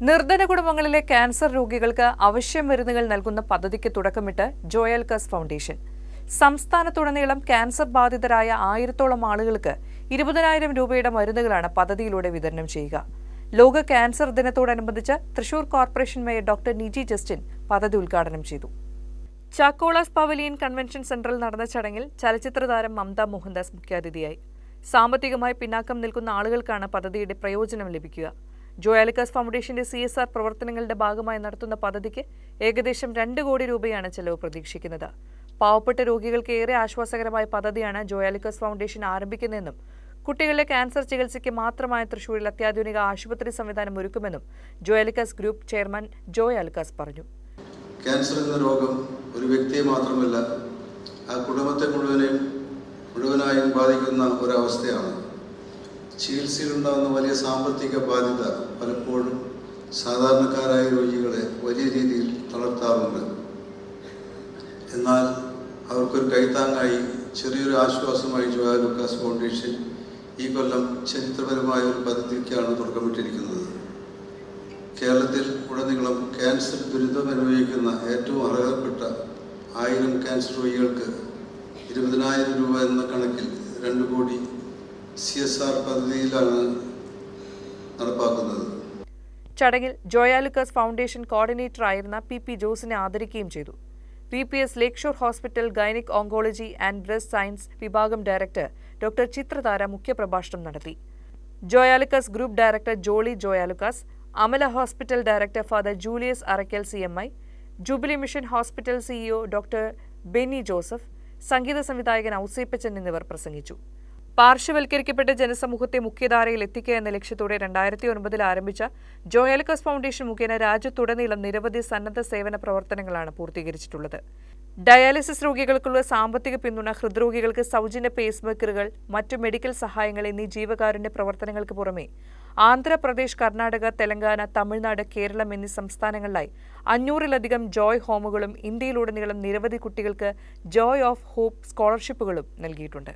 നിർധന കുടുംബങ്ങളിലെ ക്യാൻസർ രോഗികൾക്ക് അവശ്യ മരുന്നുകൾ നൽകുന്ന പദ്ധതിക്ക് തുടക്കമിട്ട് ജോയൽക്കസ് ഫൗണ്ടേഷൻ. സംസ്ഥാനത്തുടനീളം ക്യാൻസർ ബാധിതരായ 1000-ഓളം ആളുകൾക്ക് 20,000 രൂപയുടെ മരുന്നുകളാണ് പദ്ധതിയിലൂടെ വിതരണം ചെയ്യുക. ലോക ക്യാൻസർ ദിനത്തോടനുബന്ധിച്ച് Thrissur corporation mayor doctor Niji Justin പദ്ധതി ഉദ്ഘാടനം ചെയ്തു. ചാക്കോളാസ് പവലിയൻ കൺവെൻഷൻ സെന്ററിൽ നടന്ന ചടങ്ങിൽ ചലച്ചിത്ര താരം മമത മോഹൻദാസ് മുഖ്യാതിഥിയായി. സാമ്പത്തികമായി പിന്നാക്കം നിൽക്കുന്ന ആളുകൾക്കാണ് പദ്ധതിയുടെ പ്രയോജനം ലഭിക്കുക. ജോയൽക്കസ് ഫൗണ്ടേഷന്റെ CSR പ്രവർത്തനങ്ങളുടെ ഭാഗമായി നടത്തുന്ന പദ്ധതിക്ക് ഏകദേശം 2 കോടി രൂപയാണ് ചെലവ് പ്രതീക്ഷിക്കുന്നത്. പാവപ്പെട്ട രോഗികൾക്ക് ഏറെ ആശ്വാസകരമായ പദ്ധതിയാണ് ജോയൽക്കസ് ഫൗണ്ടേഷൻ ആരംഭിക്കുന്നതെന്നും കുട്ടികളുടെ ക്യാൻസർ ചികിത്സയ്ക്ക് മാത്രമായി തൃശൂരിൽ അത്യാധുനിക ആശുപത്രി സംവിധാനം ഒരുക്കുമെന്നും ജോയൽക്കസ് ഗ്രൂപ്പ് ചെയർമാൻ ജോയൽക്കസ് പറഞ്ഞു. ക്യാൻസർ എന്ന രോഗം ഒരു വ്യക്തിയെ മാത്രമല്ല, ആ കുടുംബത്തെ മുഴുവനായും ബാധിക്കുന്ന ഒരവസ്ഥയാണ്. ചികിത്സയിലുണ്ടാകുന്ന വലിയ സാമ്പത്തിക ബാധ്യത പലപ്പോഴും സാധാരണക്കാരായ രോഗികളെ വലിയ രീതിയിൽ തളർത്താറുണ്ട്. എന്നാൽ അവർക്കൊരു കൈത്താങ്ങായി ചെറിയൊരു ആശ്വാസമായി ജോയൽക്കസ് ഫൗണ്ടേഷൻ ഈ കൊല്ലം ചരിത്രപരമായ ഒരു പദ്ധതിക്കാണ് തുടക്കമിട്ടിരിക്കുന്നത്. കേരളത്തിൽ ഉടനീളം ക്യാൻസർ ദുരിതം അനുഭവിക്കുന്ന ഏറ്റവും അർഹതപ്പെട്ട 1000 ക്യാൻസർ രോഗികൾക്ക് 20,000 രൂപ എന്ന കണക്കിൽ 2 കോടി CSR പദ്ധതിയിലാണ് നടപ്പാക്കുന്നത്. ചടങ്ങിൽ ജോയൽക്കസ് ഫൗണ്ടേഷൻ കോർഡിനേറ്റർ ആയിരുന്ന PP ജോസിനെ ആദരിക്കുകയും ചെയ്തു. VPS lake shore hospital gynaec oncology and breast science വിഭാഗം ഡയറക്ടർ ഡോക്ടർ ചിത്രതാര മുഖ്യപ്രഭാഷണം നടത്തി. Joyalukkas group director Jolly Joyalukkas, Amala hospital director father Julius Arackal CMI, jubilee mission hospital CEO doctor Benny Joseph, സംഗീത സംവിധായകൻ ഔസേപ്പച്ചൻ എന്നിവർ പ്രസംഗിച്ചു. പാർശ്വവൽക്കരിക്കപ്പെട്ട ജനസമൂഹത്തെ മുഖ്യധാരയിൽ എത്തിക്കുക എന്ന ലക്ഷ്യത്തോടെ 2009 ആരംഭിച്ച ജോയൽക്കസ് ഫൗണ്ടേഷൻ മുഖേന രാജ്യത്തുടനീളം നിരവധി സന്നദ്ധ സേവന പ്രവർത്തനങ്ങളാണ് പൂർത്തീകരിച്ചിട്ടുള്ളത്. ഡയാലിസിസ് രോഗികൾക്കുള്ള സാമ്പത്തിക പിന്തുണ, ഹൃദ്രോഗികൾക്ക് സൗജന്യ പേസ്മേക്കറുകൾ, മറ്റു മെഡിക്കൽ സഹായങ്ങൾ എന്നീ ജീവകാരുണ്യ പ്രവർത്തനങ്ങൾക്ക് പുറമെ ആന്ധ്രാപ്രദേശ്, കർണാടക, തെലങ്കാന, തമിഴ്നാട്, കേരളം എന്നീ സംസ്ഥാനങ്ങളിലായി 500-ലധികം ജോയ് ഹോമുകളും ഇന്ത്യയിലുടനീളം നിരവധി കുട്ടികൾക്ക് ജോയ് ഓഫ് ഹോപ്പ് സ്കോളർഷിപ്പുകളും നൽകിയിട്ടുണ്ട്.